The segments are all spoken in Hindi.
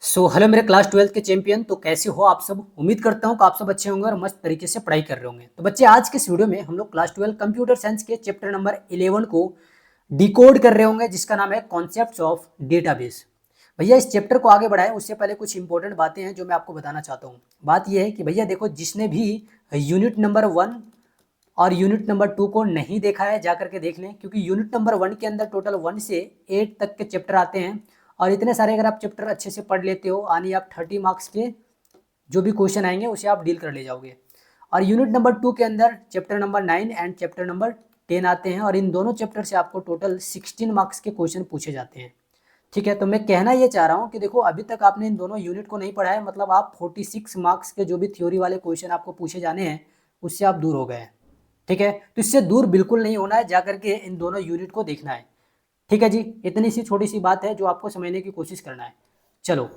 हेलो मेरे क्लास 12th के चैंपियन। तो कैसे हो आप सब? उम्मीद करता हूँ कि आप सब अच्छे होंगे और मस्त तरीके से पढ़ाई कर रहे होंगे। तो बच्चे, आज के इस वीडियो में हम लोग क्लास 12 कंप्यूटर साइंस के चैप्टर नंबर 11 को डिकोड कर रहे होंगे, जिसका नाम है कॉन्सेप्ट्स ऑफ डेटाबेस। भैया, इस चैप्टर को आगे बढ़ाएं उससे पहले कुछ इंपॉर्टेंट बातें हैं जो मैं आपको बताना चाहता हूँ। बात यह है कि भैया देखो, जिसने भी यूनिट नंबर 1 और यूनिट नंबर 2 को नहीं देखा है जा करके देख लें, क्योंकि यूनिट नंबर 1 के अंदर टोटल 1 से 8 तक के चैप्टर आते हैं। और इतने सारे अगर आप चैप्टर अच्छे से पढ़ लेते हो, यानी आप 30 मार्क्स के जो भी क्वेश्चन आएंगे उसे आप डील कर ले जाओगे। और यूनिट नंबर 2 के अंदर chapter number 9 and chapter number 10 आते हैं, और इन दोनों चैप्टर से आपको टोटल 16 मार्क्स के क्वेश्चन पूछे जाते हैं। ठीक है, तो मैं कहना ये चाह रहा हूँ कि देखो, अभी तक आपने इन दोनों यूनिट को नहीं पढ़ा है, मतलब आप 46 मार्क्स के जो भी थ्योरी वाले क्वेश्चन आपको पूछे जाने हैं उससे आप दूर हो गए हैं। ठीक है, तो इससे दूर बिल्कुल नहीं होना है, जाकर के इन दोनों यूनिट को देखना है। ठीक है जी, इतनी सी छोटी सी बात है जो आपको समझने की कोशिश करना है। चलो,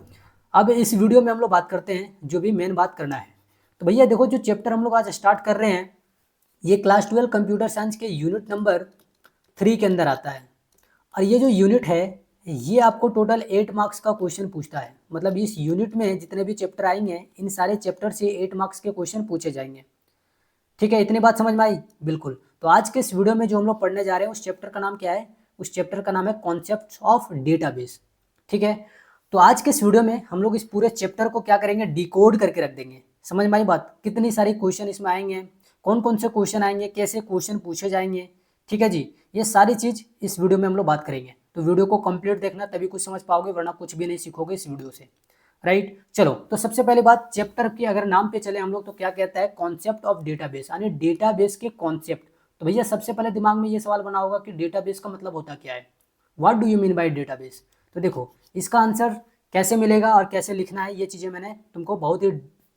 अब इस वीडियो में हम लोग बात करते हैं जो भी मेन बात करना है। तो भैया देखो, जो चैप्टर हम लोग आज स्टार्ट कर रहे हैं ये क्लास 12 कंप्यूटर साइंस के यूनिट नंबर 3 के अंदर आता है। और ये जो यूनिट है ये आपको टोटल 8 मार्क्स का क्वेश्चन पूछता है। मतलब इस यूनिट में जितने भी चैप्टर आएंगे इन सारे चैप्टर से 8 मार्क्स के क्वेश्चन पूछे जाएंगे। ठीक है, इतनी बात समझ में आई? बिल्कुल। तो आज के इस वीडियो में जो हम लोग पढ़ने जा रहे हैं उस चैप्टर का नाम क्या है? उस चैप्टर का नाम है कॉन्सेप्ट्स ऑफ डेटाबेस। ठीक है, तो आज के इस वीडियो में हम लोग इस पूरे चैप्टर को क्या करेंगे, डिकोड करके रख देंगे। समझ में आई बात? कितनी सारी क्वेश्चन इसमें आएंगे, कौन कौन से क्वेश्चन आएंगे, कैसे क्वेश्चन पूछे जाएंगे। ठीक है जी, ये सारी चीज़ इस वीडियो में हम लोग बात करेंगे। तो वीडियो को कंप्लीट देखना, तभी कुछ समझ पाओगे, वरना कुछ भी नहीं सीखोगे इस वीडियो से। राइट, चलो, तो सबसे पहले बात चैप्टर की अगर नाम पे चले हम लोग, तो क्या कहता है? कॉन्सेप्ट ऑफ डेटाबेस, यानी डेटाबेस के कॉन्सेप्ट। तो भैया सबसे पहले दिमाग में ये सवाल बना होगा कि डेटाबेस का मतलब होता क्या है? What do you mean by database? तो देखो, इसका आंसर कैसे मिलेगा और कैसे लिखना है, ये चीज़ें मैंने तुमको बहुत ही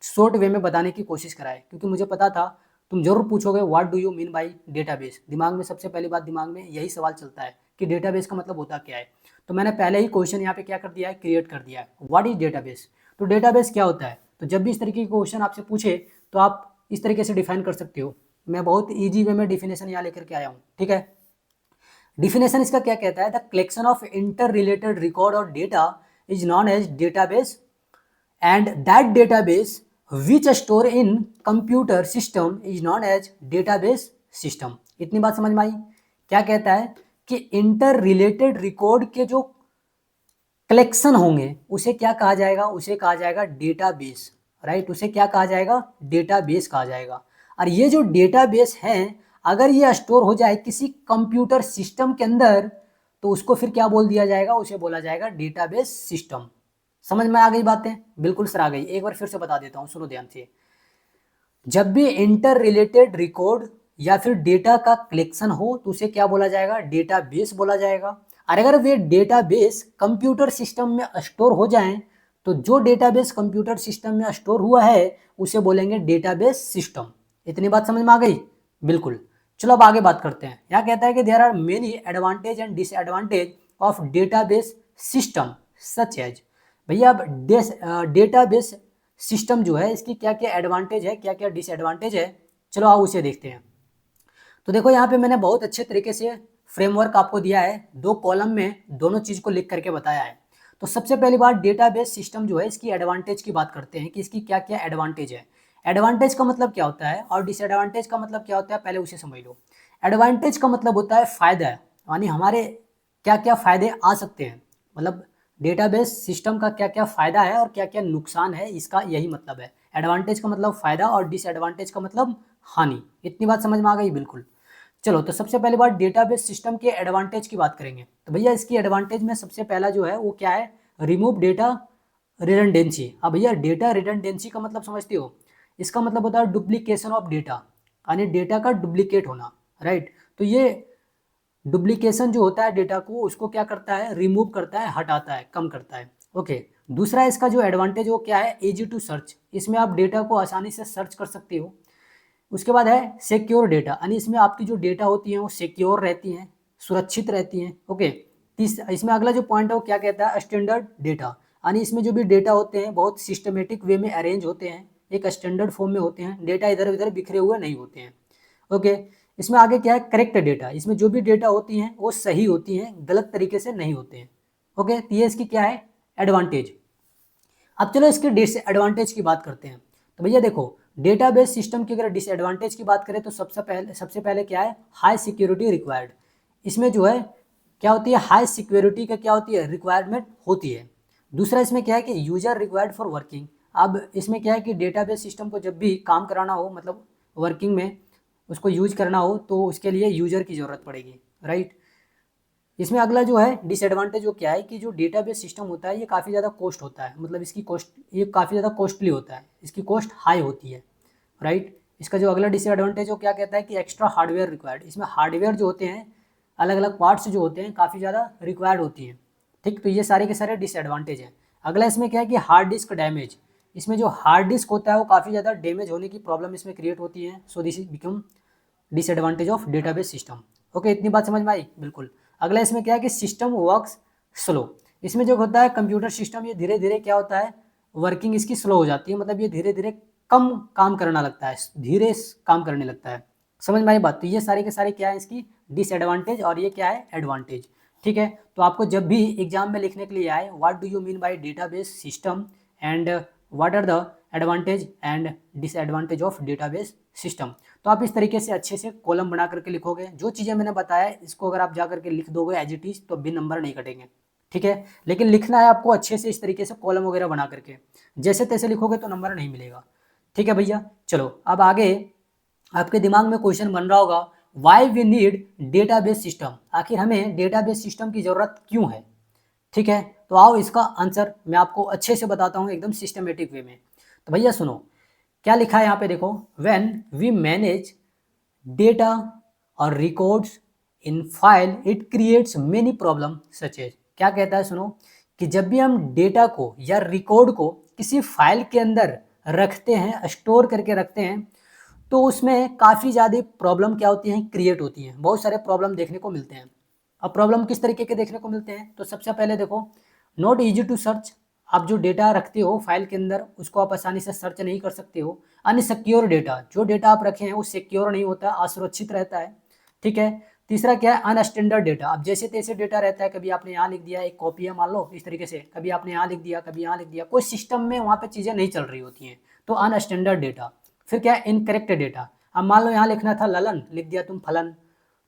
शॉर्ट वे में बताने की कोशिश करा है, क्योंकि मुझे पता था तुम जरूर पूछोगे what do you mean by database. दिमाग में सबसे पहली बात, दिमाग में यही सवाल चलता है कि डेटाबेस का मतलब होता क्या है। तो मैंने पहले ही क्वेश्चन यहाँ पे क्या कर दिया है, क्रिएट कर दिया है। What is database? तो डेटाबेस क्या होता है? तो जब भी इस तरीके के क्वेश्चन आपसे पूछे तो आप इस तरीके से डिफाइन कर सकते हो। मैं बहुत इजी वे में डिफिनेशन यहाँ लेकर के आया हूँ। ठीक है, डिफिनेशन इसका क्या कहता है? The collection of inter related record और data is known as database, and that database which store in computer system is known as database system. इतनी बात समझ में आई? क्या कहता है कि इंटर रिलेटेड रिकॉर्ड के जो कलेक्शन होंगे उसे क्या कहा जाएगा? उसे कहा जाएगा डेटाबेस। राइट, उसे क्या कहा जाएगा? डेटाबेस कहा जाएगा। और ये जो डेटाबेस है, अगर ये स्टोर हो जाए किसी कंप्यूटर सिस्टम के अंदर, तो उसको फिर क्या बोल दिया जाएगा? उसे बोला जाएगा डेटाबेस सिस्टम। समझ में आ गई बातें? बिल्कुल सर, आ गई। एक बार फिर से बता देता हूँ, सुनो ध्यान से। जब भी इंटर रिलेटेड रिकॉर्ड या फिर डेटा का कलेक्शन हो तो उसे क्या बोला जाएगा? डेटाबेस बोला जाएगा। और अगर वे डेटाबेस कंप्यूटर सिस्टम में स्टोर हो जाएं, तो जो डेटाबेस कंप्यूटर सिस्टम में स्टोर हुआ है उसे बोलेंगे डेटाबेस सिस्टम। इतनी बात समझ में आ गई? बिल्कुल। चलो अब आगे बात करते हैं। यहाँ कहता है कि there are many advantage and disadvantage of database system such as. भैया अब डेटाबेस सिस्टम जो है इसकी क्या क्या एडवांटेज है, क्या क्या डिसएडवांटेज है, चलो आओ उसे देखते हैं। तो देखो, यहाँ पे मैंने बहुत अच्छे तरीके से फ्रेमवर्क आपको दिया है, 2 कॉलम में दोनों चीज़ को लिख करके बताया है। तो सबसे पहली बात, डेटाबेस सिस्टम जो है इसकी एडवांटेज की बात करते हैं कि इसकी क्या क्या एडवांटेज है। एडवांटेज का मतलब क्या होता है और डिसएडवांटेज का मतलब क्या होता है, पहले उसे समझ लो। एडवांटेज का मतलब होता है फायदा, यानी हमारे क्या क्या फायदे आ सकते हैं, मतलब डेटाबेस सिस्टम का क्या क्या फायदा है और क्या क्या नुकसान है, इसका यही मतलब है। एडवांटेज का मतलब फायदा और डिसएडवांटेज का मतलब हानि। इतनी बात समझ में आ गई? बिल्कुल। चलो, तो सबसे पहली बात डेटाबेस सिस्टम के एडवांटेज की बात करेंगे। तो भैया इसकी एडवांटेज में सबसे पहला जो है वो क्या है? Remove data redundancy. अब भैया डेटा रिडंडेंसी का मतलब समझते हो? इसका मतलब होता है डुप्लीकेशन ऑफ डेटा, यानी डेटा का डुप्लीकेट होना। राइट, तो ये डुप्लीकेशन जो होता है डेटा को, उसको क्या करता है? रिमूव करता है, हटाता है, कम करता है। ओके। दूसरा इसका जो एडवांटेज वो क्या है? Easy to search. इसमें आप डेटा को आसानी से सर्च कर सकते हो। उसके बाद है सिक्योर डेटा, यानी इसमें आपकी जो डेटा होती हैं वो सिक्योर रहती हैं, सुरक्षित रहती हैं। ओके। इसमें अगला जो पॉइंट है वो क्या कहता है? स्टैंडर्ड डेटा, यानी इसमें जो भी डेटा होते हैं बहुत सिस्टमेटिक वे में अरेंज होते हैं, एक स्टैंडर्ड फॉर्म में होते हैं, डेटा इधर उधर बिखरे हुए नहीं होते हैं। ओके। इसमें आगे क्या है? करेक्ट डेटा, इसमें जो भी डेटा होती हैं वो सही होती हैं, गलत तरीके से नहीं होते हैं। ओके, तो ये इसकी क्या है? एडवांटेज। अब चलो इसके डिसएडवांटेज की बात करते हैं। तो भैया देखो, डेटाबेस सिस्टम की अगर डिसएडवांटेज की बात करें तो सबसे पहले क्या है, हाई सिक्योरिटी रिक्वायर्ड। इसमें जो है क्या होती है, हाई सिक्योरिटी का क्या होती है, रिक्वायरमेंट होती है। दूसरा इसमें क्या है कि यूजर रिक्वायर्ड फॉर वर्किंग। अब इसमें क्या है कि डेटाबेस सिस्टम को जब भी काम कराना हो, मतलब वर्किंग में उसको यूज करना हो, तो उसके लिए यूजर की ज़रूरत पड़ेगी, राइट। इसमें अगला जो है डिसएडवांटेज वो क्या है कि जो डेटाबेस सिस्टम होता है ये काफ़ी ज़्यादा कॉस्ट होता है, मतलब इसकी कॉस्ट ये काफ़ी ज़्यादा कॉस्टली होता है, इसकी कॉस्ट हाई होती है, राइट। इसका जो अगला डिसएडवांटेज वो क्या कहता है कि एक्स्ट्रा हार्डवेयर रिक्वायर्ड। इसमें हार्डवेयर जो होते हैं, अलग अलग पार्ट्स जो होते हैं काफ़ी ज़्यादा रिक्वायर्ड होती हैं, ठीक। तो ये सारे के सारे डिसएडवांटेज हैं। अगला इसमें क्या है कि हार्ड डिस्क डैमेज। इसमें जो हार्ड डिस्क होता है वो काफ़ी ज़्यादा डैमेज होने की प्रॉब्लम इसमें क्रिएट होती है। So this is become disadvantage of database system. Okay, इतनी बात समझ में आई, बिल्कुल। अगला इसमें क्या है कि सिस्टम वर्क्स स्लो। इसमें जो होता है कंप्यूटर सिस्टम, ये धीरे धीरे क्या होता है, वर्किंग इसकी स्लो हो जाती है, मतलब ये धीरे धीरे कम काम करना लगता है, धीरे काम करने लगता है। समझ में आई बात। तो ये सारे के सारे क्या है इसकी डिसएडवांटेज, और ये क्या है एडवांटेज, ठीक है। तो आपको जब भी एग्जाम में लिखने के लिए आए, what do you mean by database system and what are the advantage and disadvantage of database system, तो आप इस तरीके से अच्छे से कॉलम बना करके लिखोगे। जो चीज़ें मैंने बताया इसको अगर आप जा करके लिख दोगे एज इट इज, तो भी नंबर नहीं कटेंगे, ठीक है। लेकिन लिखना है आपको अच्छे से, इस तरीके से कॉलम वगैरह बना करके, जैसे तैसे लिखोगे तो नंबर नहीं मिलेगा, ठीक है भैया। चलो अब आगे आपके दिमाग में क्वेश्चन बन रहा होगा, why we need database system, आखिर हमें डेटाबेस सिस्टम की ज़रूरत क्यों है, ठीक है। तो आओ इसका आंसर मैं आपको अच्छे से बताता हूँ एकदम सिस्टमेटिक वे में। तो भैया सुनो क्या लिखा है यहाँ पे, देखो, व्हेन वी मैनेज डेटा और records in file it creates many problem such as. क्या कहता है, सुनो, कि जब भी हम डेटा को या रिकॉर्ड को किसी फाइल के अंदर रखते हैं, स्टोर करके रखते हैं, तो उसमें काफ़ी ज़्यादा प्रॉब्लम क्या होती हैं, क्रिएट होती हैं, बहुत सारे प्रॉब्लम देखने को मिलते हैं। अब प्रॉब्लम किस तरीके के देखने को मिलते हैं, तो सबसे पहले देखो, नॉट ईजी टू सर्च। आप जो डेटा रखते हो फाइल के अंदर उसको आप आसानी से सर्च नहीं कर सकते हो। अनसिक्योर डेटा, जो डेटा आप रखे हैं वो सिक्योर नहीं होता, असुरक्षित रहता है, ठीक है। तीसरा क्या है, अनस्टैंडर्ड डेटा। अब जैसे तैसे डेटा रहता है, कभी आपने यहाँ लिख दिया, एक कॉपी है मान लो इस तरीके से, कभी आपने यहाँ लिख दिया, कभी यहाँ लिख दिया, कोई सिस्टम में वहाँ पे चीज़ें नहीं चल रही होती हैं, तो अनस्टैंडर्ड डेटा। फिर क्या है, इनकरेक्ट डेटा। अब मान लो यहाँ लिखना था ललन, लिख दिया तुम फलन,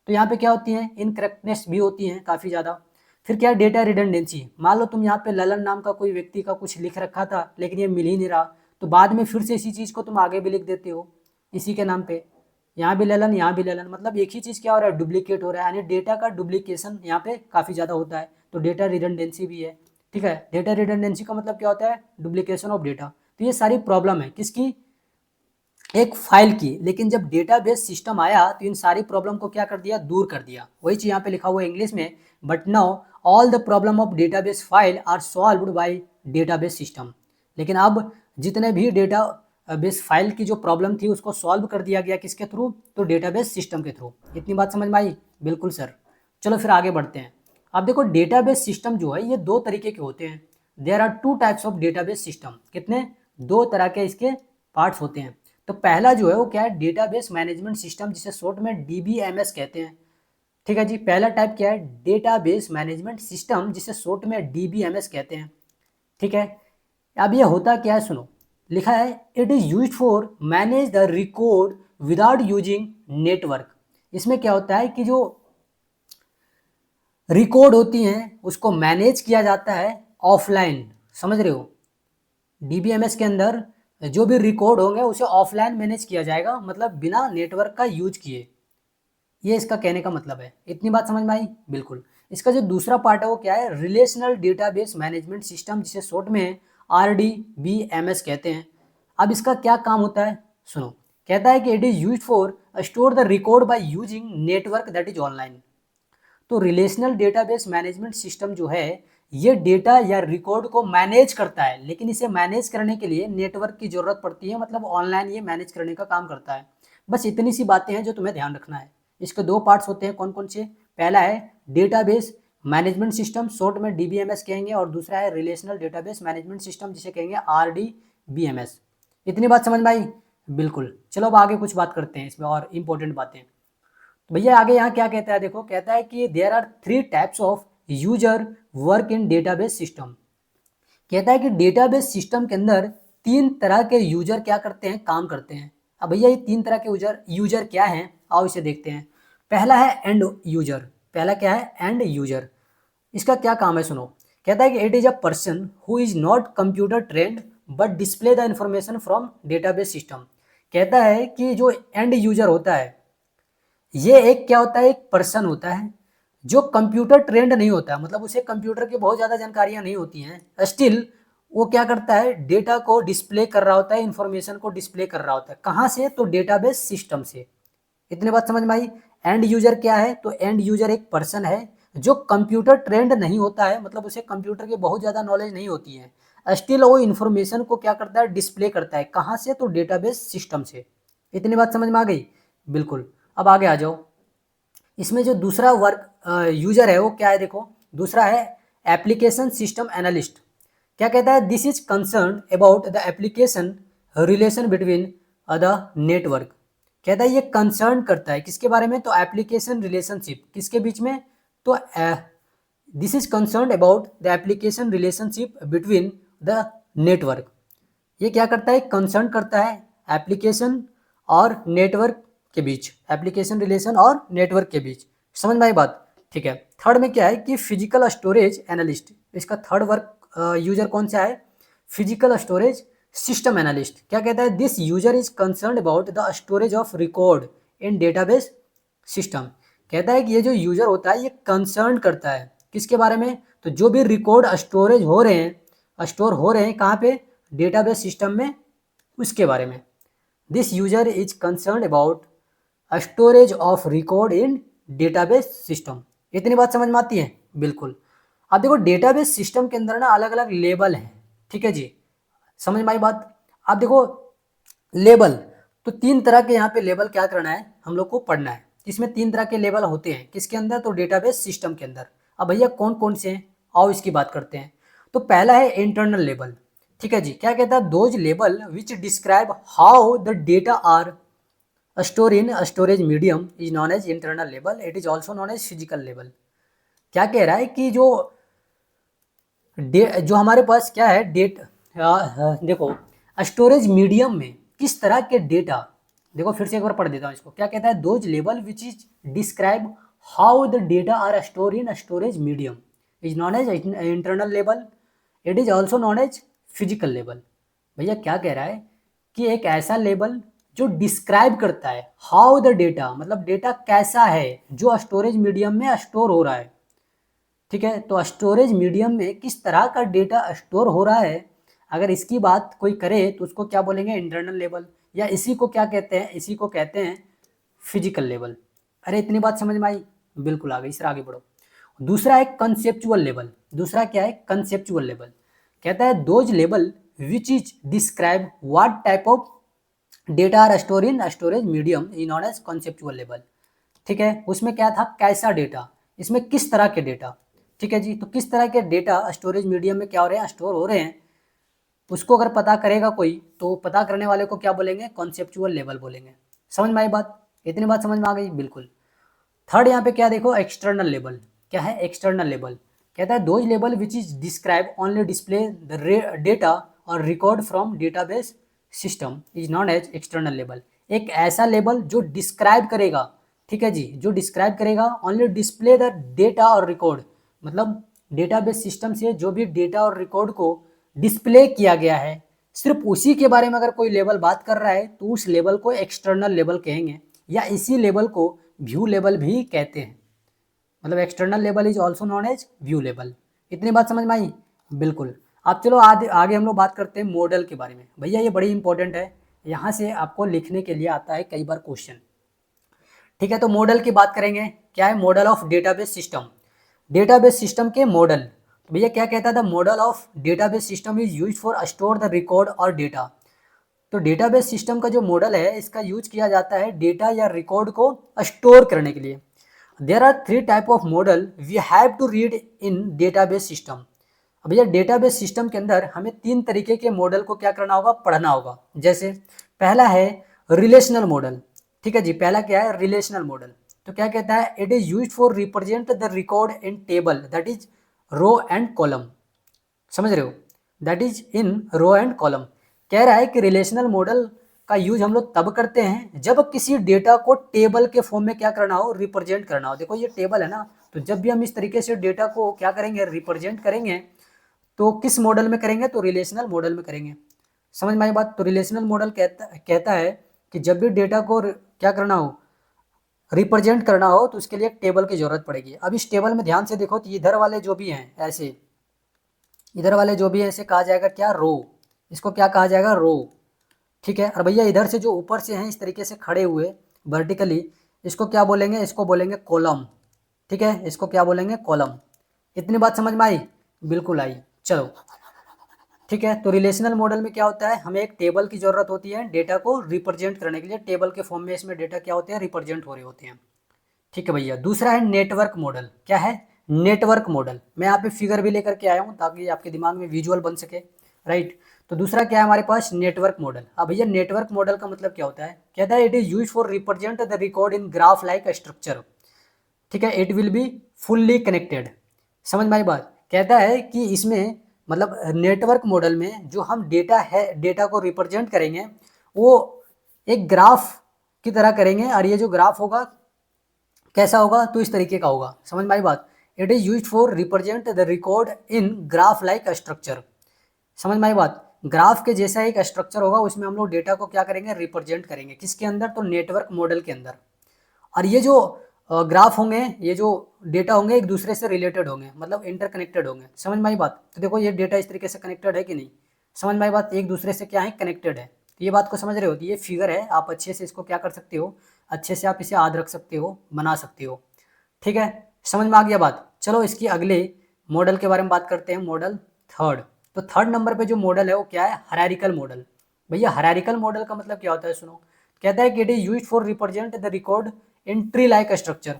तो यहाँ पे क्या होती है, इनकरेक्टनेस भी होती है काफ़ी ज़्यादा। फिर क्या है, डेटा रिडंडेंसी। मान लो तुम यहाँ पे ललन नाम का कोई व्यक्ति का कुछ लिख रखा था लेकिन ये मिल ही नहीं रहा, तो बाद में फिर से इसी चीज़ को तुम आगे भी लिख देते हो इसी के नाम पे, यहाँ भी ललन यहाँ भी ललन, मतलब एक ही चीज़ क्या हो रहा है, डुप्लीकेट हो रहा है, यानी डेटा का डुप्लीकेशन यहाँ पे काफ़ी ज़्यादा होता है, तो डेटा रिडंडेंसी भी है, ठीक है। डेटा रिडंडेंसी का मतलब क्या होता है, डुप्लीकेशन ऑफ डेटा। तो ये सारी प्रॉब्लम है किसकी, एक फाइल की। लेकिन जब डेटाबेस सिस्टम आया तो इन सारी प्रॉब्लम को क्या कर दिया, दूर कर दिया। वही चीज़ यहाँ पे लिखा हुआ है इंग्लिश में, but now all the problem of database file are solved by database system. लेकिन अब जितने भी डेटा बेस फाइल की जो प्रॉब्लम थी उसको सॉल्व कर दिया गया किसके थ्रू, तो डेटाबेस सिस्टम के थ्रू। इतनी बात समझ में आई, बिल्कुल सर। चलो फिर आगे बढ़ते हैं। अब देखो डेटाबेस सिस्टम जो है ये दो तरीके के होते हैं। There are two types of database system. कितने, दो तरह के इसके पार्ट्स होते हैं। तो पहला जो है वो क्या है, डेटाबेस मैनेजमेंट सिस्टम, जिसे शॉर्ट में डीबीएमएस कहते हैं, ठीक है जी। पहला टाइप क्या है, डेटाबेस मैनेजमेंट सिस्टम, जिसे शॉर्ट में डीबीएमएस कहते हैं, ठीक है। अब ये होता क्या है, सुनो, लिखा है it is use for manage the record without using network. इसमें क्या होता है कि जो रिकॉर्ड होती हैं उसको मैनेज किया जाता है ऑफलाइन, समझ रहे हो। डीबीएमएस के अंदर जो भी रिकॉर्ड होंगे उसे ऑफलाइन मैनेज किया जाएगा, मतलब बिना नेटवर्क का यूज किए। ये इसका कहने का मतलब है। इतनी बात समझ में आई, बिल्कुल। इसका जो दूसरा पार्ट है वो क्या है, रिलेशनल डेटाबेस मैनेजमेंट सिस्टम, जिसे शॉर्ट में आरडीबीएमएस कहते हैं। अब इसका क्या काम होता है, सुनो, कहता है कि it is use for store the record by using network that is online. तो रिलेशनल डेटाबेस मैनेजमेंट सिस्टम जो है ये डेटा या रिकॉर्ड को मैनेज करता है, लेकिन इसे मैनेज करने के लिए नेटवर्क की ज़रूरत पड़ती है, मतलब ऑनलाइन ये मैनेज करने का काम करता है। बस इतनी सी बातें हैं जो तुम्हें ध्यान रखना है। इसके दो पार्ट्स होते हैं, कौन कौन से, पहला है डेटाबेस मैनेजमेंट सिस्टम, शॉर्ट में डीबीएमएस कहेंगे, और दूसरा है रिलेशनल डेटाबेस मैनेजमेंट सिस्टम, जिसे कहेंगे आरडीबीएमएस। इतनी बात समझ में आई, बिल्कुल। चलो अब आगे कुछ बात करते हैं इसमें और इम्पोर्टेंट बातें। तो भैया आगे यहाँ क्या कहता है, देखो, कहता है कि there are three types of user work in database system. कहता है कि डेटाबेस सिस्टम के अंदर तीन तरह के यूजर क्या करते हैं, काम करते हैं। अब भैया ये तीन तरह के यूजर क्या हैं, आओ इसे देखते हैं। पहला है एंड यूजर। पहला क्या है, एंड यूजर। इसका क्या काम है सुनो। कहता है कि it is a person who is not computer trend but display the information from database system. कहता है कि जो एंड यूजर होता है, ये एक क्या होता है, एक पर्सन होता है जो कंप्यूटर ट्रेंड नहीं होता, मतलब उसे कंप्यूटर की बहुत ज़्यादा जानकारियां नहीं होती हैं, स्टिल वो क्या करता है, डेटा को डिस्प्ले कर रहा होता है, इंफॉर्मेशन को डिस्प्ले कर रहा होता है। कहाँ से, तो डेटाबेस सिस्टम से। इतनी बात समझ में आई। एंड यूजर क्या है, तो एंड यूजर एक पर्सन है जो कंप्यूटर ट्रेंड नहीं होता है, मतलब उसे कंप्यूटर की बहुत ज़्यादा नॉलेज नहीं होती है, स्टिल वो इन्फॉर्मेशन को क्या करता है, डिस्प्ले करता है। कहाँ से, तो डेटाबेस सिस्टम से। इतनी बात समझ में आ गई, बिल्कुल। अब आगे आ जाओ। इसमें जो दूसरा वर्क यूजर है वो क्या है, देखो। दूसरा है एप्लीकेशन सिस्टम एनालिस्ट। क्या कहता है, this is concern about the application relation between the network. कहता है ये कंसर्न करता है किसके बारे में, तो एप्लीकेशन रिलेशनशिप किसके बीच में, तो this is concern about the application relationship between the network. ये क्या करता है, कंसर्न करता है एप्लीकेशन और नेटवर्क के बीच, एप्लीकेशन रिलेशन और नेटवर्क के बीच। समझ में आई बात, ठीक है। थर्ड में क्या है कि फिजिकल स्टोरेज एनालिस्ट। इसका थर्ड वर्क यूजर कौन सा है, फिजिकल स्टोरेज सिस्टम एनालिस्ट। क्या कहता है, this user is concern about the storage of record in database system. कहता है कि ये जो यूजर होता है ये कंसर्न करता है किसके बारे में, तो जो भी रिकॉर्ड स्टोरेज हो रहे हैं, स्टोर हो रहे हैं कहाँ पे, डेटाबेस सिस्टम में, उसके बारे में। This user is concern about storage of record in database system. इतनी बात समझ में आती है, बिल्कुल। अब देखो डेटाबेस सिस्टम के अंदर ना अलग अलग लेबल हैं, ठीक है जी। समझ में आई बात। अब देखो लेबल, तो तीन तरह के यहाँ पे लेबल क्या करना है, हम लोग को पढ़ना है। इसमें तीन तरह के लेबल होते हैं किसके अंदर, तो डेटाबेस सिस्टम के अंदर। अब भैया कौन कौन से हैं, आओ इसकी बात करते हैं। तो पहला है इंटरनल लेबल, ठीक है जी। क्या कहता है, those label which describe how the data are store in storage medium is known as internal label, it is also known as physical label. क्या कह रहा है कि जो हमारे पास क्या है देखो स्टोरेज मीडियम में किस तरह के डेटा, देखो फिर से एक बार पढ़ देता हूँ इसको। क्या कहता है, those label which is describe how the data are store in storage medium is known as internal label, it is also known as physical label. भैया क्या कह रहा है कि एक ऐसा लेबल जो डिस्क्राइब करता है हाउ द डेटा, मतलब डेटा कैसा है जो स्टोरेज मीडियम में स्टोर हो रहा है, ठीक है। तो स्टोरेज मीडियम में किस तरह का डेटा स्टोर हो रहा है, अगर इसकी बात कोई करे तो उसको क्या बोलेंगे, इंटरनल लेवल, या इसी को क्या कहते हैं, इसी को कहते हैं फिजिकल लेवल। अरे इतनी बात समझ में आई, बिल्कुल आ गई। सर आगे बढ़ो। दूसरा है कंसेप्चुअल लेवल। दूसरा क्या है, कंसेप्चुअल लेवल। कहता है those level which is describe what type of data are store in storage medium is known as conceptual level, ठीक है। उसमें क्या था, कैसा डेटा, इसमें किस तरह के डेटा, ठीक है जी। तो किस तरह के डेटा स्टोरेज मीडियम में क्या हो रहे हैं, स्टोर हो रहे हैं, उसको अगर पता करेगा कोई तो पता करने वाले को क्या बोलेंगे, कॉन्सेप्चुअल लेवल बोलेंगे। समझ में आई बात, इतनी बात समझ में आ गई, बिल्कुल। थर्ड यहाँ पे क्या देखो, एक्सटर्नल लेवल। क्या है, एक्सटर्नल लेवल। कहता है those level which is describe only display the data और record from database system is known as external level. एक ऐसा लेवल जो डिस्क्राइब करेगा, ठीक है जी, जो डिस्क्राइब करेगा ओनली डिस्प्ले द डेटा और रिकॉर्ड, मतलब डेटाबेस सिस्टम से जो भी डेटा और रिकॉर्ड को डिस्प्ले किया गया है, सिर्फ उसी के बारे में अगर कोई लेवल बात कर रहा है तो उस लेवल को एक्सटर्नल लेवल कहेंगे, या इसी लेवल को व्यू लेवल भी कहते हैं। मतलब external level is also known as view level. इतनी बात समझ में आई, बिल्कुल। अब चलो आगे हम लोग बात करते हैं मॉडल के बारे में। भैया ये बड़ी इंपॉर्टेंट है, यहाँ से आपको लिखने के लिए आता है कई बार क्वेश्चन, ठीक है। तो मॉडल की बात करेंगे। क्या है, model of database system. Database system के मॉडल, तो भैया क्या कहता था, model of database system is use for store the record और डेटा। तो डेटाबेस सिस्टम का जो मॉडल है इसका यूज किया जाता है डेटा या रिकॉर्ड को स्टोर करने के लिए। There are three type of model we have to read in database system. अब भैया डेटाबेस सिस्टम के अंदर हमें तीन तरीके के मॉडल को क्या करना होगा, पढ़ना होगा। जैसे पहला है रिलेशनल मॉडल, ठीक है जी। पहला क्या है, रिलेशनल मॉडल। तो क्या कहता है, it is use for represent the record in table that is row and column. समझ रहे हो, that is in row and column. कह रहा है कि रिलेशनल मॉडल का यूज हम लोग तब करते हैं जब किसी डेटा को टेबल के फॉर्म में क्या करना हो, रिप्रेजेंट करना हो। देखो ये टेबल है ना, तो जब भी हम इस तरीके से डेटा को क्या करेंगे, रिप्रेजेंट करेंगे, तो किस मॉडल में करेंगे, तो रिलेशनल मॉडल में करेंगे। समझ में आई बात। तो रिलेशनल मॉडल कहता है कि जब भी डेटा को क्या करना हो, रिप्रेजेंट करना हो, तो उसके लिए एक टेबल की जरूरत पड़ेगी। अब इस टेबल में ध्यान से देखो, तो इधर वाले जो भी हैं ऐसे, इधर वाले जो भी है, ऐसे कहा जाएगा क्या, रो। इसको क्या कहा जाएगा, रो। ठीक है। और भैया इधर से जो ऊपर से हैं इस तरीके से खड़े हुए वर्टिकली, इसको क्या बोलेंगे, इसको बोलेंगे कॉलम। ठीक है, इसको क्या बोलेंगे, कॉलम। इतनी बात समझ में आई, बिल्कुल आई। चलो ठीक है। तो रिलेशनल मॉडल में क्या होता है, हमें एक टेबल की जरूरत होती है डेटा को रिप्रेजेंट करने के लिए। टेबल के फॉर्म में इसमें डेटा क्या होते हैं, रिप्रेजेंट हो रहे होते हैं। ठीक है भैया। दूसरा है नेटवर्क मॉडल। क्या है, नेटवर्क मॉडल। मैं यहाँ पे फिगर भी लेकर के आया हूँ ताकि आपके दिमाग में विजुअल बन सके, राइट। तो दूसरा क्या है हमारे पास, नेटवर्क मॉडल। अब भैया नेटवर्क मॉडल का मतलब क्या होता है, कहता है it is use for represent the record in graph like structure. ठीक है, it will be fully connected. समझ में आई बात। कहता है कि इसमें मतलब नेटवर्क मॉडल में जो हम डेटा है, डेटा को रिप्रेजेंट करेंगे, वो एक ग्राफ की तरह करेंगे। और ये जो ग्राफ होगा कैसा होगा, तो इस तरीके का होगा। समझ में आई बात। It is use for represent the record in graph like structure. समझ में आई बात। ग्राफ के जैसा एक स्ट्रक्चर होगा, उसमें हम लोग डेटा को क्या करेंगे, रिप्रेजेंट करेंगे। किसके अंदर, तो नेटवर्क मॉडल के अंदर। और ये जो ग्राफ होंगे, ये जो डेटा होंगे, एक दूसरे से रिलेटेड होंगे, मतलब इंटरकनेक्टेड होंगे। समझ में आई बात। तो देखो ये डेटा इस तरीके से कनेक्टेड है कि नहीं, समझ में आई बात, एक दूसरे से क्या है, कनेक्टेड है। तो ये बात को समझ रहे हो। तो ये फिगर है, आप अच्छे से इसको क्या कर सकते हो, अच्छे से आप इसे याद रख सकते हो, बना सकते हो। ठीक है, समझ में आ गया बात। चलो इसकी अगले मॉडल के बारे में बात करते हैं, मॉडल थर्ड। तो थर्ड नंबर पे जो मॉडल है वो क्या है, हायरार्किकल मॉडल। भैया हायरार्किकल मॉडल का मतलब क्या होता है, सुनो। कहता है कि it is use for represent the record in tree like structure.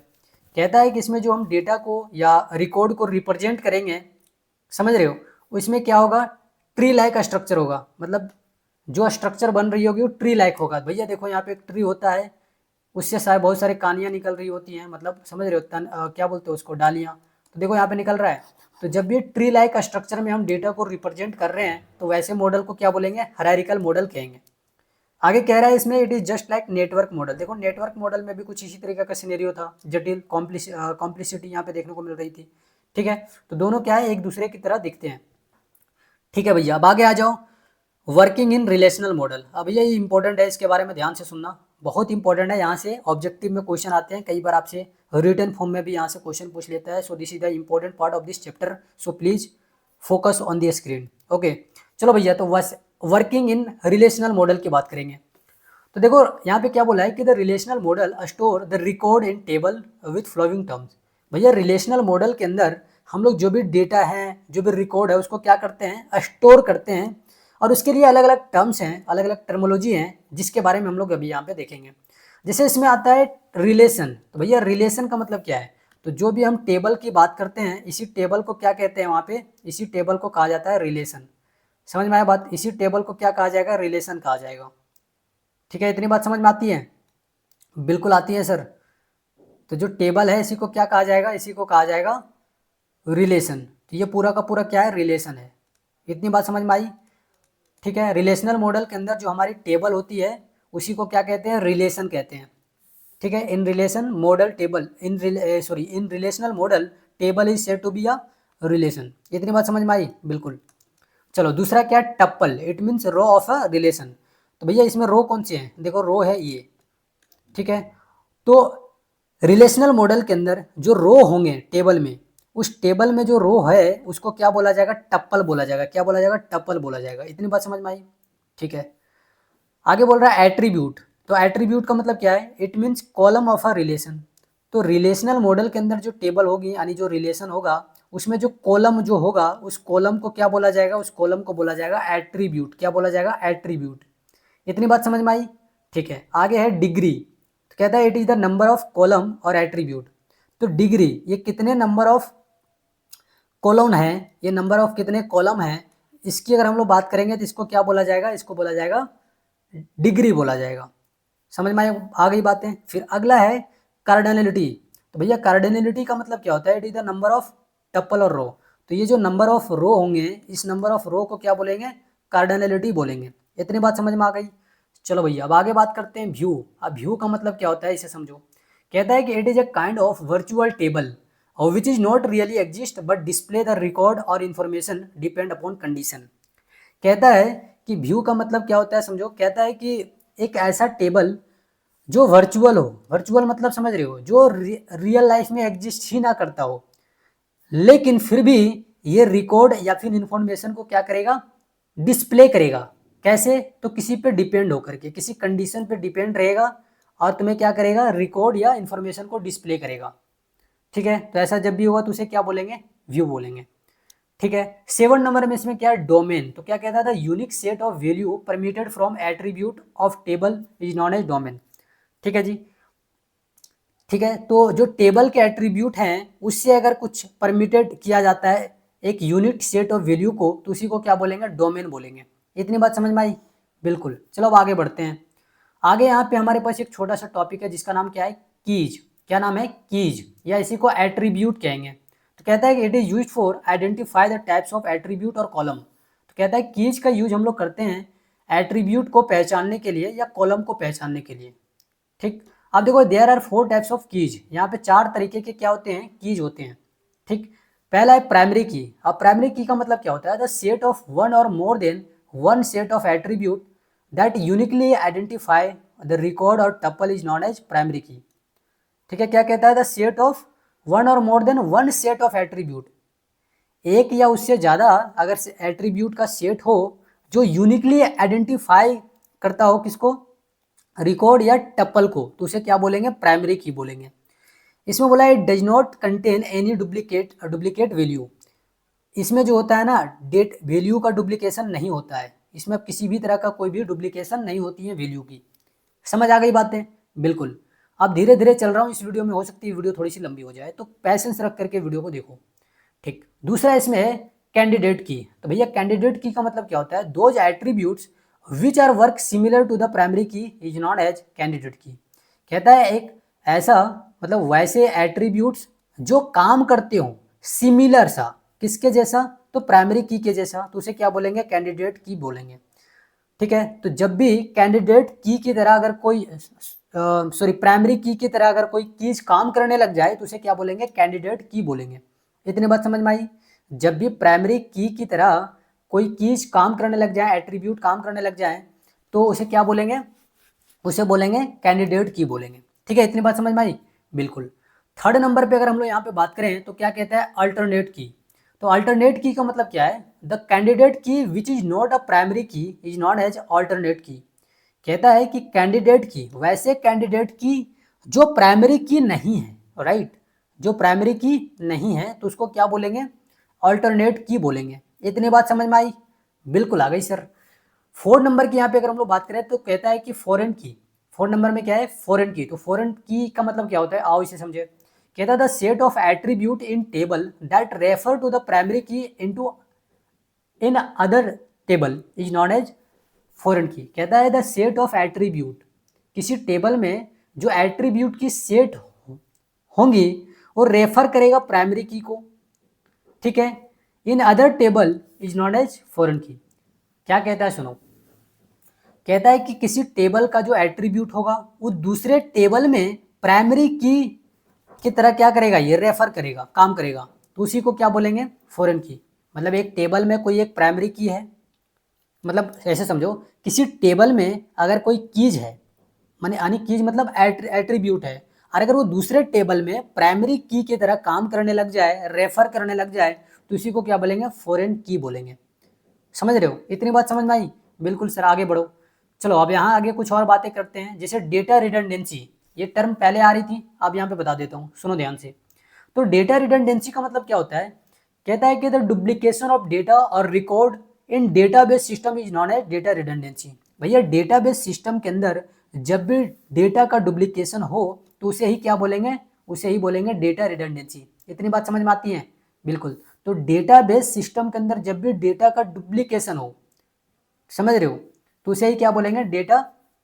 कहता है कि इसमें जो हम डेटा को या रिकॉर्ड को रिप्रेजेंट करेंगे, समझ रहे हो, इसमें क्या होगा, ट्री लाइक स्ट्रक्चर होगा। मतलब जो स्ट्रक्चर बन रही होगी वो ट्री लाइक होगा। भैया देखो यहाँ पे एक ट्री होता है, उससे शायद बहुत सारी कहानियाँ निकल रही होती हैं, मतलब समझ रहे हो, क्या बोलते हो उसको, डालियाँ। तो देखो यहाँ पे निकल रहा है। तो जब भी ट्री लाइक स्ट्रक्चर में हम डेटा को रिप्रेजेंट कर रहे हैं, तो वैसे मॉडल को क्या बोलेंगे, हायरार्किकल मॉडल कहेंगे। आगे कह रहा है इसमें it is just like network model. देखो नेटवर्क मॉडल में भी कुछ इसी तरीके का सिनेरियो था, जटिल कॉम्प्लिसिटी यहाँ पे देखने को मिल रही थी। ठीक है, तो दोनों क्या है, एक दूसरे की तरह दिखते हैं। ठीक है भैया, अब आगे आ जाओ, वर्किंग इन रिलेशनल मॉडल। अब ये इंपॉर्टेंट है, इसके बारे में ध्यान से सुनना, बहुत इंपॉर्टेंट है। यहाँ से ऑब्जेक्टिव में क्वेश्चन आते हैं, कई बार आपसे रिटन फॉर्म में भी यहाँ से क्वेश्चन पूछ लेता है। So this is the important part of this chapter, so please focus on the screen. Okay, चलो भैया, तो बस वर्किंग इन रिलेशनल मॉडल की बात करेंगे। तो देखो यहाँ पे क्या बोला है कि the relational model store the record in table with flowing terms. भैया रिलेशनल मॉडल के अंदर हम लोग जो भी डेटा है, जो भी रिकॉर्ड है, उसको क्या करते हैं, स्टोर करते हैं। और उसके लिए अलग अलग टर्म्स हैं, अलग अलग टर्मोलॉजी हैं, जिसके बारे में हम लोग अभी यहाँ पे देखेंगे। जैसे इसमें आता है रिलेशन। तो भैया रिलेशन का मतलब क्या है, तो जो भी हम टेबल की बात करते हैं, इसी टेबल को क्या कहते हैं, वहाँ पे इसी टेबल को कहा जाता है रिलेशन। समझ में आया बात, इसी टेबल को क्या कहा जाएगा, रिलेशन कहा जाएगा। ठीक है, इतनी बात समझ में आती है, बिल्कुल आती है सर। तो जो टेबल है इसी को क्या कहा जाएगा, इसी को कहा जाएगा रिलेशन। तो ये पूरा का पूरा क्या है, रिलेशन है। इतनी बात समझ में आई। ठीक है, रिलेशनल मॉडल के अंदर जो हमारी टेबल होती है, उसी को क्या कहते हैं, रिलेशन कहते हैं। ठीक है, in relation model table, in relational model table is said to be a relation. इतनी बात समझ में आई, बिल्कुल। चलो दूसरा क्या है, tuple. It means row of a relation. तो भैया इसमें रो कौन से हैं, देखो रो है ये। ठीक है, तो रिलेशनल मॉडल के अंदर जो रो होंगे टेबल में, उस टेबल में जो रो है उसको क्या बोला जाएगा, टप्पल बोला जाएगा। क्या बोला जाएगा, टप्पल बोला जाएगा। इतनी बात समझ में आई। ठीक है, आगे बोल रहा है एट्रीब्यूट। तो एट्रीब्यूट का मतलब क्या है, it means column of a relation. तो रिलेशनल मॉडल के अंदर जो टेबल होगी, यानी जो रिलेशन होगा, उसमें जो कॉलम जो होगा, उस कॉलम को क्या बोला जाएगा, उस कॉलम को बोला जाएगा एट्रीब्यूट। क्या बोला जाएगा, एट्रीब्यूट। इतनी बात समझ में आई। ठीक है, आगे है डिग्री। तो कहता है it is the number of column और एट्रीब्यूट। तो डिग्री, ये कितने नंबर ऑफ कॉलम है, ये नंबर ऑफ कितने कॉलम है, इसकी अगर हम लोग बात करेंगे तो इसको क्या बोला जाएगा, इसको बोला जाएगा डिग्री बोला जाएगा। समझ में आ गई बातें। फिर अगला है कार्डिनलिटी। तो भैया कार्डिनलिटी का मतलब क्या होता है, it is the number of tuple और रो। तो ये जो नंबर ऑफ रो होंगे, इस नंबर ऑफ रो को क्या बोलेंगे, कार्डिनलिटी बोलेंगे। इतनी बात समझ में आ गई। चलो भैया अब आगे बात करते हैं व्यू। अब व्यू का मतलब क्या होता है इसे समझो। कहता है कि it is a kind of virtual table which is not really exist but display the record और इन्फॉर्मेशन डिपेंड अपॉन कंडीशन। कहता है कि व्यू का मतलब क्या होता है समझो। कहता है कि एक ऐसा टेबल जो वर्चुअल हो, वर्चुअल मतलब समझ रहे हो, जो रियल लाइफ में एग्जिस्ट ही ना करता हो, लेकिन फिर भी ये रिकॉर्ड या फिर इंफॉर्मेशन को क्या करेगा, डिस्प्ले करेगा। कैसे, तो किसी पे डिपेंड होकर के, किसी कंडीशन पे डिपेंड रहेगा और तुम्हें क्या करेगा, रिकॉर्ड या इंफॉर्मेशन को डिस्प्ले करेगा। ठीक है, तो ऐसा जब भी होगा तो उसे क्या बोलेंगे, व्यू बोलेंगे। ठीक है, 7 नंबर में इसमें क्या है, डोमेन। तो क्या कहता था, unique set of value permitted from attribute of table is known as domain. ठीक है जी, ठीक है। तो जो टेबल के एट्रीब्यूट हैं उससे अगर कुछ परमिटेड किया जाता है एक यूनिट सेट ऑफ वैल्यू को, तो उसी को क्या बोलेंगे, डोमेन बोलेंगे। इतनी बात समझ में आई, बिल्कुल। चलो अब आगे बढ़ते हैं। आगे यहाँ पे हमारे पास एक छोटा सा टॉपिक है जिसका नाम क्या है, कीज। क्या नाम है, कीज, या इसी को एट्रीब्यूट कहेंगे। तो कहता है कि it is use for identify the types of attribute और कॉलम। तो कहता है कीज का यूज हम लोग करते हैं एट्रीब्यूट को पहचानने के लिए या कॉलम को पहचानने के लिए। ठीक, अब देखो there are 4 types of keys. यहाँ पे 4 तरीके के क्या होते हैं, कीज होते हैं। ठीक, पहला है प्राइमरी की। अब प्राइमरी की का मतलब क्या होता है, द सेट ऑफ वन और more than one set of attribute that uniquely identify the record और tuple is known as primary key. ठीक है, क्या कहता है, द सेट ऑफ वन और more than one set of attribute, एक या उससे ज़्यादा अगर एट्रीब्यूट का सेट हो जो यूनिकली आइडेंटिफाई करता हो किसको, रिकॉर्ड या टपल को, तो उसे क्या बोलेंगे, प्राइमरी की बोलेंगे। इसमें बोला है does not contain any duplicate value. इसमें जो होता है ना, डेट वैल्यू का डुप्लीकेशन नहीं होता है, इसमें किसी भी तरह का कोई भी डुप्लीकेशन नहीं होती है वैल्यू की। समझ आ गई बातें, बिल्कुल। अब धीरे धीरे चल रहा हूँ इस वीडियो में, हो सकती है वीडियो थोड़ी सी लंबी हो जाए, तो पैसेंस रख करके वीडियो को देखो। ठीक, दूसरा इसमें है कैंडिडेट की। तो भैया कैंडिडेट की का मतलब क्या होता है, those attributes which are work similar to the primary key is not as candidate key. कहता है एक ऐसा, मतलब वैसे एट्रीब्यूट्स जो काम करते हो सिमिलर सा, किसके जैसा, तो प्राइमरी की के जैसा, तो उसे क्या बोलेंगे, कैंडिडेट की बोलेंगे। ठीक है, तो जब भी कैंडिडेट की तरह अगर कोई प्राइमरी की तरह अगर कोई कीज काम करने लग जाए तो उसे क्या बोलेंगे, कैंडिडेट की बोलेंगे। इतनी बात समझ में आई। जब भी प्राइमरी की तरह कोई कीज काम करने लग जाए, एट्रीब्यूट काम करने लग जाए, तो उसे क्या बोलेंगे, उसे बोलेंगे कैंडिडेट की बोलेंगे। ठीक है, इतनी बात समझ में आई, बिल्कुल। थर्ड नंबर पे अगर हम लोग यहाँ पे बात करें तो क्या कहता है, अल्टरनेट की। तो अल्टरनेट की का मतलब क्या है, द कैंडिडेट की which is not a primary key is not as alternate की। कहता है कि कैंडिडेट की, वैसे कैंडिडेट की जो प्राइमरी की नहीं है, राइट, जो प्राइमरी की नहीं है तो उसको क्या बोलेंगे, अल्टरनेट की बोलेंगे। इतनी बात समझ में आई, बिल्कुल आ गई सर। 4 नंबर की यहाँ पे अगर हम लोग बात करें तो कहता है कि फॉरेन की। 4 नंबर में क्या है, फॉरेन की। तो फॉरेन की का मतलब क्या होता है, आओ इसे समझे। कहता है the set of attribute in table that refer to the primary key into in other table is known as foreign key. कहता है द सेट ऑफ एट्रीब्यूट, किसी टेबल में जो एट्रीब्यूट की सेट होंगी वो रेफर करेगा प्राइमरी की को। ठीक है, in other table is known as foreign key. क्या कहता है सुनो, कहता है कि किसी टेबल का जो एट्रीब्यूट होगा वो दूसरे टेबल में प्राइमरी की तरह क्या करेगा, ये रेफर करेगा, काम करेगा, तो उसी को क्या बोलेंगे, फॉरेन की। मतलब एक टेबल में कोई एक प्राइमरी की है, मतलब ऐसे समझो किसी टेबल में अगर कोई कीज है, माने यानी कीज मतलब एट्रीब्यूट है, और अगर वो दूसरे टेबल में प्राइमरी की की तरह काम करने लग जाए, रेफर करने लग जाए, तो इसी को क्या बोलेंगे, फॉरेन की बोलेंगे। समझ रहे हो, इतनी बात समझ में आई, बिल्कुल सर। आगे बढ़ो। चलो अब यहाँ आगे कुछ और बातें करते हैं, जैसे डेटा रिडंडेंसी। ये टर्म पहले आ रही थी, अब यहाँ पे बता देता हूँ, सुनो ध्यान से। तो डेटा रिडंडेंसी का मतलब क्या होता है, कहता है कि द डुप्लीकेशन ऑफ डेटा और record in database system is known as data redundancy. भैया डेटाबेस सिस्टम के अंदर जब भी डेटा का डुप्लीकेशन हो तो उसे ही क्या बोलेंगे, उसे ही बोलेंगे डेटा रिडंडेंसी। इतनी बात समझ में आती है, बिल्कुल। तो डेटाबेस सिस्टम के अंदर जब भी डेटा का डुप्लीकेशन हो, समझ रहे हो, तो उसे ही क्या बोलेंगे, डेटा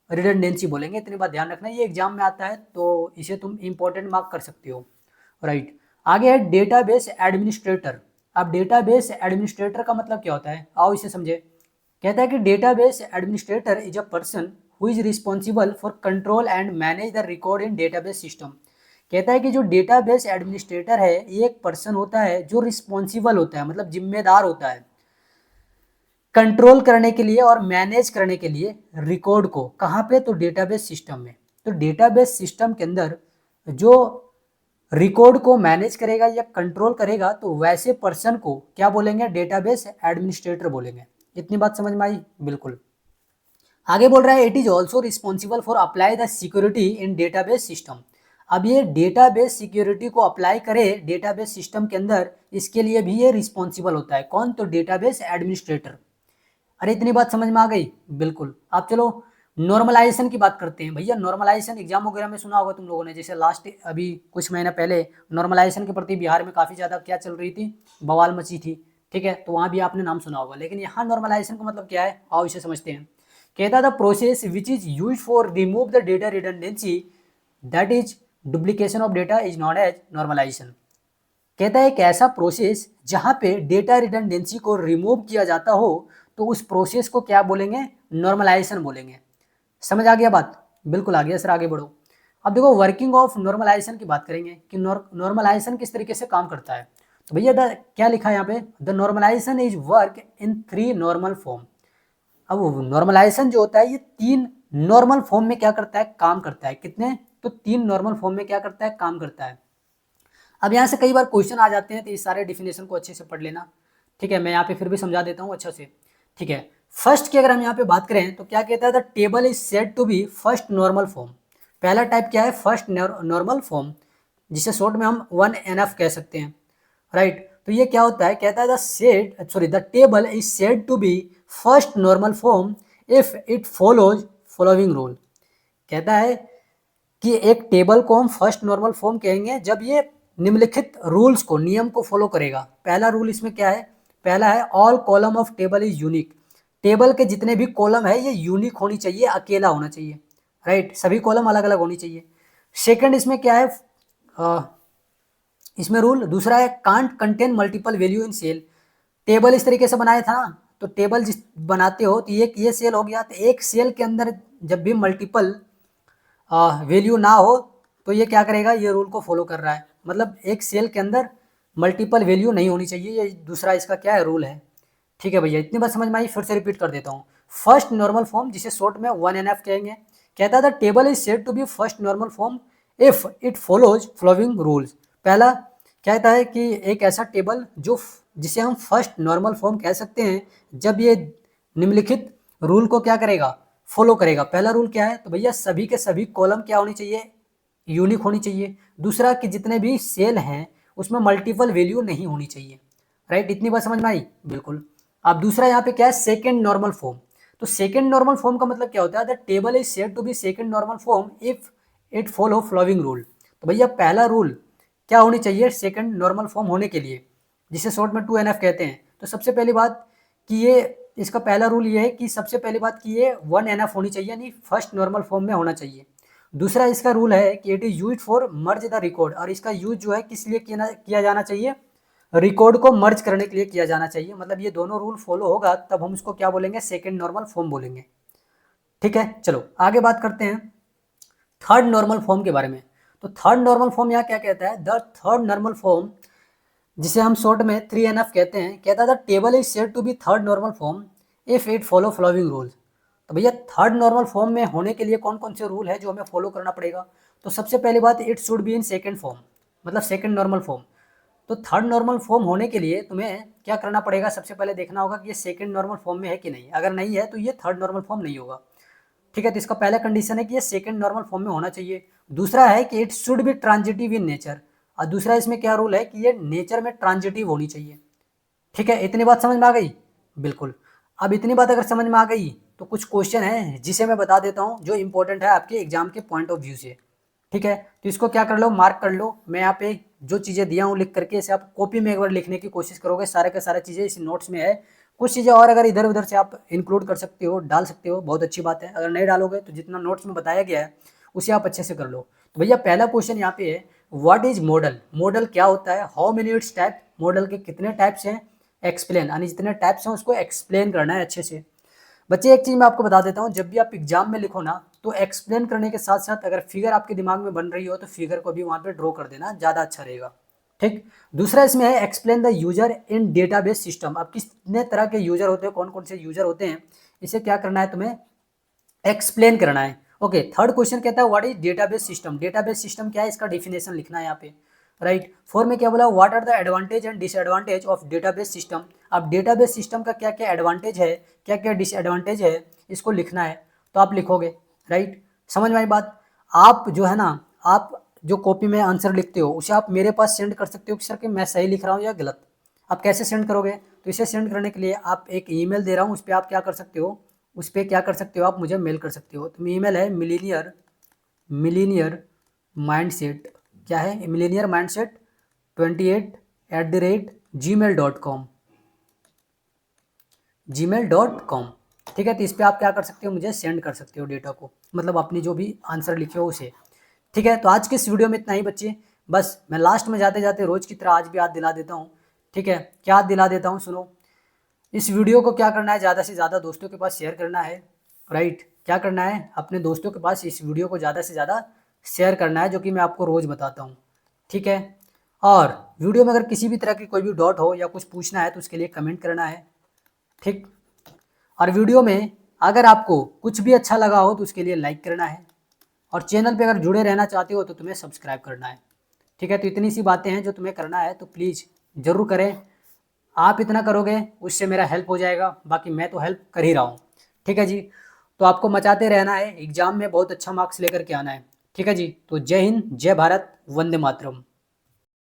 रिडंडेंसी बोलेंगे। इतनी बात ध्यान रखना, ये एग्जाम में आता है तो इसे तुम इंपॉर्टेंट मार्क कर सकते हो, राइट। आगे है डेटाबेस एडमिनिस्ट्रेटर। अब डेटाबेस एडमिनिस्ट्रेटर का मतलब क्या होता है, आओ इसे समझे। कहता है कि database administrator is a person who is responsible for control and manage the record in database system. कहता है कि जो डेटाबेस एडमिनिस्ट्रेटर है ये एक पर्सन होता है जो रिस्पॉन्सिबल होता है, मतलब जिम्मेदार होता है कंट्रोल करने के लिए और मैनेज करने के लिए रिकॉर्ड को। कहाँ पे, तो डेटाबेस सिस्टम में। तो डेटाबेस सिस्टम के अंदर जो रिकॉर्ड को मैनेज करेगा या कंट्रोल करेगा तो वैसे पर्सन को क्या बोलेंगे, डेटाबेस एडमिनिस्ट्रेटर बोलेंगे। इतनी बात समझ में आई, बिल्कुल। आगे बोल रहा है it is also responsible for apply the security in database system. अब ये डेटाबेस सिक्योरिटी को अप्लाई करे डेटाबेस सिस्टम के अंदर, इसके लिए भी ये रिस्पॉन्सिबल होता है। कौन, तो डेटाबेस एडमिनिस्ट्रेटर। अरे इतनी बात समझ में आ गई, बिल्कुल। आप चलो नॉर्मलाइजेशन की बात करते हैं। भैया नॉर्मलाइजेशन एग्जाम वगैरह में सुना होगा तुम लोगों ने, जैसे लास्ट अभी कुछ महीना पहले नॉर्मलाइजेशन के प्रति बिहार में काफ़ी ज़्यादा क्या चल रही थी, बवाल मची थी। ठीक है, तो वहाँ भी आपने नाम सुना होगा। लेकिन यहाँ नॉर्मलाइजेशन का मतलब क्या है, आओ इसे समझते हैं। कहता था process which is use for remove the data redundancy that is duplication of data is known as normalization. कहता है एक ऐसा प्रोसेस जहाँ पे डेटा रिडंडेंसी को रिमूव किया जाता हो तो उस प्रोसेस को क्या बोलेंगे, नॉर्मलाइजेशन बोलेंगे। समझ आ गया बात, बिल्कुल आ गया सर, आगे बढ़ो। अब देखो वर्किंग ऑफ नॉर्मलाइजेशन की बात करेंगे कि नॉर्मलाइजेशन किस तरीके से काम करता है। तो भैया क्या लिखा है यहाँ पे, the normalization is work in 3 normal form. अब नॉर्मलाइजेशन जो होता है ये 3 नॉर्मल फॉर्म में क्या करता है, काम करता है। कितने, तो 3 नॉर्मल फॉर्म में क्या करता है, काम करता है। अब यहाँ से कई बार क्वेश्चन आ जाते हैं तो इस सारे डिफिनेशन को अच्छे से पढ़ लेना। ठीक है, मैं यहाँ पे फिर भी समझा देता हूँ अच्छा से। ठीक है, फर्स्ट की अगर हम यहाँ पे बात करें तो क्या कहता है, the table is said to be first normal form. पहला टाइप क्या है, फर्स्ट नॉर्मल फॉर्म, जिसे शॉर्ट में हम 1NF कह सकते हैं, राइट। तो ये क्या होता है, कहता है the table is said to be first normal form if it follows following rule. कहता है कि एक टेबल को हम फर्स्ट नॉर्मल फॉर्म कहेंगे जब ये निम्नलिखित रूल्स को, नियम को फॉलो करेगा। पहला रूल इसमें क्या है, पहला है all column of table is unique. Table के जितने भी कॉलम है ये यूनिक होनी चाहिए, अकेला होना चाहिए, राइट, सभी कॉलम अलग अलग होनी चाहिए। सेकंड इसमें क्या है, इसमें रूल दूसरा है can't contain multiple value in cell. Table इस तरीके से बनाया था ना, तो टेबल जिस बनाते हो तो ये सेल हो गया, तो एक सेल के अंदर जब भी मल्टीपल वैल्यू ना हो तो ये क्या करेगा, ये रूल को फॉलो कर रहा है। मतलब एक सेल के अंदर मल्टीपल वैल्यू नहीं होनी चाहिए, ये दूसरा इसका क्या है, रूल है। ठीक है भैया, इतनी बात समझ में आई, फिर से रिपीट कर देता हूँ। फर्स्ट नॉर्मल फॉर्म जिसे शॉर्ट में 1NF कहेंगे, कहता था table is said to be first normal form if it follows following rules. पहला कहता है कि एक ऐसा टेबल जो जिसे हम फर्स्ट नॉर्मल फॉर्म कह सकते हैं जब ये निम्नलिखित रूल को क्या करेगा, फॉलो करेगा। पहला रूल क्या है, तो भैया सभी के सभी कॉलम क्या होनी चाहिए, यूनिक होनी चाहिए। दूसरा कि जितने भी सेल हैं उसमें मल्टीपल वैल्यू नहीं होनी चाहिए, राइट। इतनी बात समझ में आई, बिल्कुल। अब दूसरा यहाँ पे क्या है, सेकंड नॉर्मल फॉर्म। तो सेकंड नॉर्मल फॉर्म का मतलब क्या होता है, the table is said to be second normal form if it follow following rule. तो भैया पहला रूल क्या होनी चाहिए सेकंड नॉर्मल फॉर्म होने के लिए, जिसे शॉर्ट में 2NF कहते हैं। तो सबसे पहली बात कि ये इसका पहला रूल ये है कि सबसे पहली बात कि ये 1NF होनी चाहिए, यानी फर्स्ट नॉर्मल फॉर्म में होना चाहिए। दूसरा इसका रूल है कि it is use for merge the record, और इसका यूज जो है किस लिए किया जाना चाहिए, रिकॉर्ड को मर्ज करने के लिए किया जाना चाहिए। मतलब ये दोनों रूल फॉलो होगा तब हम इसको क्या बोलेंगे, सेकेंड नॉर्मल फॉर्म बोलेंगे। ठीक है, चलो आगे बात करते हैं थर्ड नॉर्मल फॉर्म के बारे में। तो थर्ड नॉर्मल फॉर्म यहाँ क्या कहता है, द थर्ड नॉर्मल फॉर्म जिसे हम शॉर्ट में 3NF कहते हैं, कहता था table is said to be third normal form if it follow following rules. तो भैया थर्ड नॉर्मल फॉर्म में होने के लिए कौन कौन से रूल है जो हमें फॉलो करना पड़ेगा। तो सबसे पहली बात it should be in second form, मतलब सेकंड नॉर्मल फॉर्म। तो थर्ड नॉर्मल फॉर्म होने के लिए तुम्हें क्या करना पड़ेगा, सबसे पहले देखना होगा कि ये सेकंड नॉर्मल फॉर्म में है कि नहीं। अगर नहीं है तो ये थर्ड नॉर्मल फॉर्म नहीं होगा। ठीक है, तो इसका पहला कंडीशन है कि ये सेकंड नॉर्मल फॉर्म में होना चाहिए। दूसरा है कि it should be transitive in nature, और दूसरा इसमें क्या रूल है कि ये नेचर में ट्रांजिटिव होनी चाहिए। ठीक है, इतनी बात समझ में आ गई, बिल्कुल। अब इतनी बात अगर समझ में आ गई तो कुछ क्वेश्चन है जिसे मैं बता देता हूँ जो इंपॉर्टेंट है आपके एग्जाम के पॉइंट ऑफ व्यू से। ठीक है, तो इसको क्या कर लो, मार्क कर लो। मैं यहाँ पे जो चीज़ें दिया हूँ लिख करके, इसे आप कॉपी में एक बार लिखने की कोशिश करोगे, सारे के सारे चीज़ें इस नोट्स में है। कुछ चीज़ें और अगर इधर उधर से आप इंक्लूड कर सकते हो, डाल सकते हो, बहुत अच्छी बात है। अगर नहीं डालोगे तो जितना नोट्स में बताया गया है उसे आप अच्छे से कर लो। तो भैया पहला क्वेश्चन यहाँ पे है, व्हाट इज मॉडल, मॉडल क्या होता है, how many it's type, model के कितने टाइप्स हैं, एक्सप्लेन यानी जितने टाइप्स हैं उसको एक्सप्लेन करना है अच्छे से। बच्चे एक चीज़ मैं आपको बता देता हूँ, जब भी आप एग्जाम में लिखो ना तो एक्सप्लेन करने के साथ साथ अगर फिगर आपके दिमाग में बन रही हो तो फिगर को भी वहाँ पे ड्रॉ कर देना, ज़्यादा अच्छा रहेगा। ठीक, दूसरा इसमें है explain the user in database system. अब कितने तरह के यूजर होते हैं, कौन कौन से यूजर होते हैं, इसे क्या करना है तुम्हें एक्सप्लेन करना है। ओके, थर्ड क्वेश्चन कहता है what is database system, database system क्या है इसका डेफिनेशन लिखना है यहाँ पे। राइट, फोर में क्या बोला, what are the advantage and disadvantage of database system. अब डेटाबेस सिस्टम का क्या क्या एडवांटेज है, क्या क्या डिसएडवांटेज है, इसको लिखना है, तो आप लिखोगे। राइट, समझ में आई बात। आप जो है ना, आप जो कॉपी में आंसर लिखते हो उसे आप मेरे पास सेंड कर सकते हो कि सर कि मैं सही लिख रहा हूँ या गलत। आप कैसे सेंड करोगे, तो इसे सेंड करने के लिए आप एक ईमेल दे रहा हूँ, उस पर आप क्या कर सकते हो, उस पर क्या कर सकते हो, आप मुझे मेल कर सकते हो। तो ईमेल है मिलीनियर माइंडसेट, क्या है, मिलीनियर माइंडसेट 28@gmail.com, gmail.com। ठीक है, तो इस पर आप क्या कर सकते हो, मुझे सेंड कर सकते हो डेटा को, मतलब अपनी जो भी आंसर लिखे हो उसे। ठीक है, तो आज के इस वीडियो में इतना ही बच्चे। बस मैं लास्ट में जाते जाते रोज की तरह आज भी याद दिला देता हूँ। ठीक है, क्या याद दिला देता हूँ, सुनो। इस वीडियो को क्या करना है, ज़्यादा से ज़्यादा दोस्तों के पास शेयर करना है। राइट, क्या करना है, अपने दोस्तों के पास इस वीडियो को ज़्यादा से ज़्यादा शेयर करना है, जो कि मैं आपको रोज़ बताता हूँ। ठीक है, और वीडियो में अगर किसी भी तरह की कोई भी डाउट हो या कुछ पूछना है तो उसके लिए कमेंट करना है। ठीक, और वीडियो में अगर आपको कुछ भी अच्छा लगा हो तो उसके लिए लाइक करना है, और चैनल पे अगर जुड़े रहना चाहते हो तो तुम्हें सब्सक्राइब करना है। ठीक है, तो इतनी सी बातें हैं जो तुम्हें करना है, तो प्लीज़ ज़रूर करें। आप इतना करोगे उससे मेरा हेल्प हो जाएगा, बाकी मैं तो हेल्प कर ही रहा हूँ। ठीक है जी, तो आपको मचाते रहना है, एग्ज़ाम में बहुत अच्छा मार्क्स लेकर के आना है। ठीक है जी, तो जय हिंद, जय भारत, वंदे मातरम।